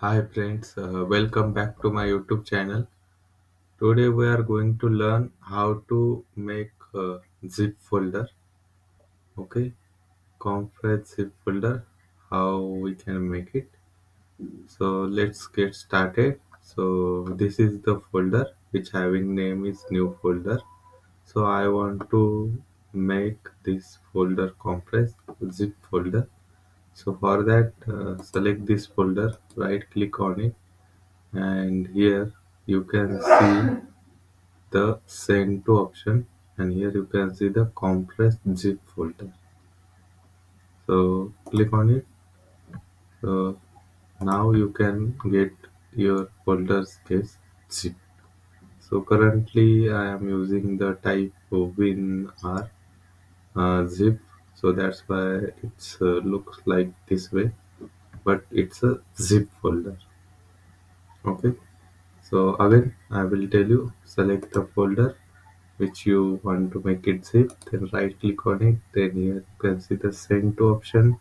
Hi friends, welcome back to my YouTube channel. Today we are going to learn how to make a zip folder. Okay, compress zip folder. How we can make it. So let's get started. So this is the folder which having name is new folder. So I want to make this folder compress zip folder. So for that, select this folder, right click on it, and here you can see the send to option, and here you can see the compressed zip folder. So click on it. So now you can get your folders case zip. So currently I am using the type of WinR zip, so that's why it's looks like this way, but it's a zip folder. Okay, so again I will tell you, select the folder which you want to make it zip, then right click on it, then here you can see the send to option,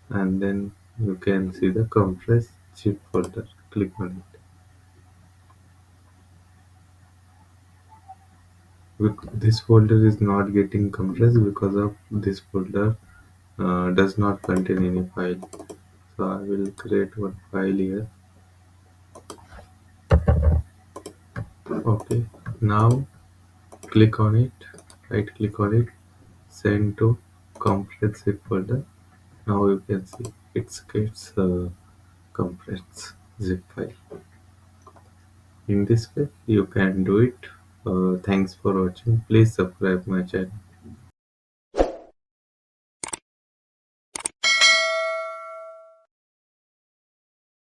and then you can see the compress zip folder. Click on it. This folder is not getting compressed because of this folder does not contain any file. So I will create one file here. Okay, now click on it, right click on it, send to compress zip folder. Now you can see it gets compressed zip file. In this way you can do it. Thanks for watching. Please subscribe my channel.